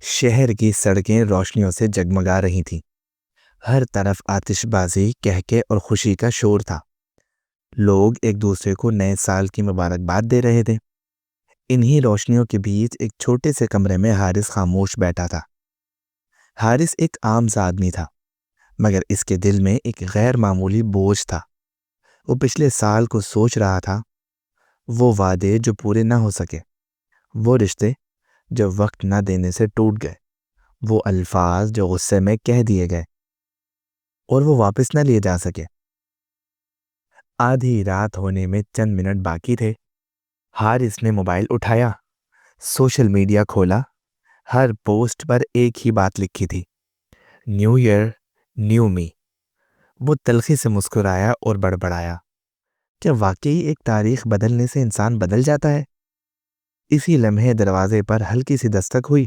شہر کی سڑکیں روشنیوں سے جگمگا رہی تھیں۔ ہر طرف آتش بازی، کہکے اور خوشی کا شور تھا۔ لوگ ایک دوسرے کو نئے سال کی مبارکباد دے رہے تھے۔ انہی روشنیوں کے بیچ ایک چھوٹے سے کمرے میں حارث خاموش بیٹھا تھا۔ حارث ایک عام سا آدمی تھا، مگر اس کے دل میں ایک غیر معمولی بوجھ تھا۔ وہ پچھلے سال کو سوچ رہا تھا، وہ وعدے جو پورے نہ ہو سکے، وہ رشتے جو وقت نہ دینے سے ٹوٹ گئے، وہ الفاظ جو غصے میں کہہ دیے گئے اور وہ واپس نہ لیے جا سکے۔ آدھی رات ہونے میں چند منٹ باقی تھے۔ حارث نے موبائل اٹھایا، سوشل میڈیا کھولا۔ ہر پوسٹ پر ایک ہی بات لکھی تھی، نیو ایئر نیو می۔ وہ تلخی سے مسکرایا اور بڑبڑایا، کیا واقعی ایک تاریخ بدلنے سے انسان بدل جاتا ہے؟ اسی لمحے دروازے پر ہلکی سی دستک ہوئی۔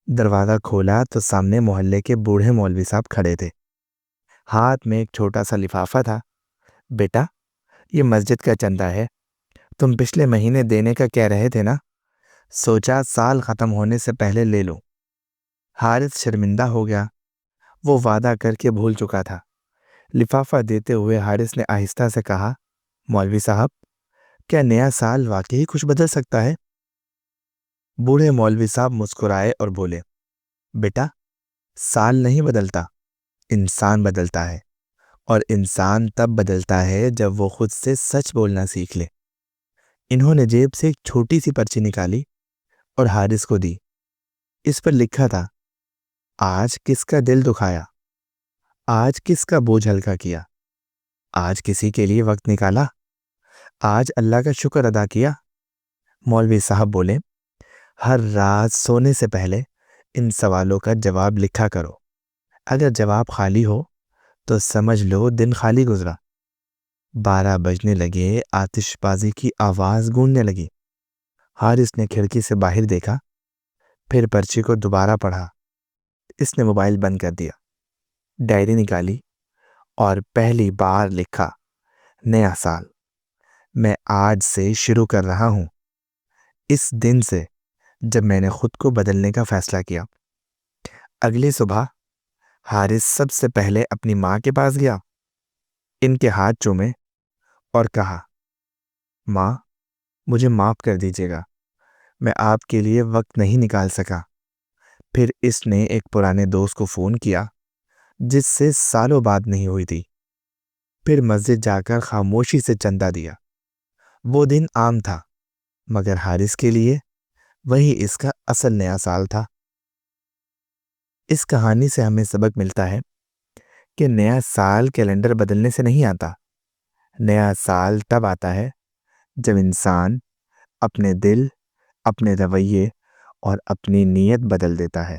دروازہ کھولا تو سامنے محلے کے بوڑھے مولوی صاحب کھڑے تھے۔ ہاتھ میں ایک چھوٹا سا لفافہ تھا۔ بیٹا، یہ مسجد کا چندہ ہے، تم پچھلے مہینے دینے کا کہہ رہے تھے نا، سوچا سال ختم ہونے سے پہلے لے لو۔ حارث شرمندہ ہو گیا، وہ وعدہ کر کے بھول چکا تھا۔ لفافہ دیتے ہوئے حارث نے آہستہ سے کہا، مولوی صاحب، کیا نیا سال واقعی کچھ بدل سکتا ہے؟ بوڑھے مولوی صاحب مسکرائے اور بولے، بیٹا، سال نہیں بدلتا، انسان بدلتا ہے، اور انسان تب بدلتا ہے جب وہ خود سے سچ بولنا سیکھ لے۔ انہوں نے جیب سے ایک چھوٹی سی پرچی نکالی اور حارث کو دی۔ اس پر لکھا تھا، آج کس کا دل دکھایا، آج کس کا بوجھ ہلکا کیا، آج کسی کے لیے وقت نکالا، آج اللہ کا شکر ادا کیا۔ مولوی صاحب بولے، ہر رات سونے سے پہلے ان سوالوں کا جواب لکھا کرو۔ اگر جواب خالی ہو تو سمجھ لو دن خالی گزرا۔ 12 بجنے لگے، آتش بازی کی آواز گونجنے لگی۔ حارث نے کھڑکی سے باہر دیکھا، پھر پرچی کو دوبارہ پڑھا۔ اس نے موبائل بند کر دیا، ڈائری نکالی اور پہلی بار لکھا، نیا سال، میں آج سے شروع کر رہا ہوں، اس دن سے جب میں نے خود کو بدلنے کا فیصلہ کیا۔ اگلی صبح حارث سب سے پہلے اپنی ماں کے پاس گیا، ان کے ہاتھ چومے اور کہا، ماں، مجھے معاف کر دیجیے گا، میں آپ کے لیے وقت نہیں نکال سکا۔ پھر اس نے ایک پرانے دوست کو فون کیا جس سے سالوں بات نہیں ہوئی تھی۔ پھر مسجد جا کر خاموشی سے چندہ دیا۔ وہ دن عام تھا، مگر حارث کے لیے وہی اس کا اصل نیا سال تھا۔ اس کہانی سے ہمیں سبق ملتا ہے کہ نیا سال کیلنڈر بدلنے سے نہیں آتا، نیا سال تب آتا ہے جب انسان اپنے دل، اپنے رویے اور اپنی نیت بدل دیتا ہے۔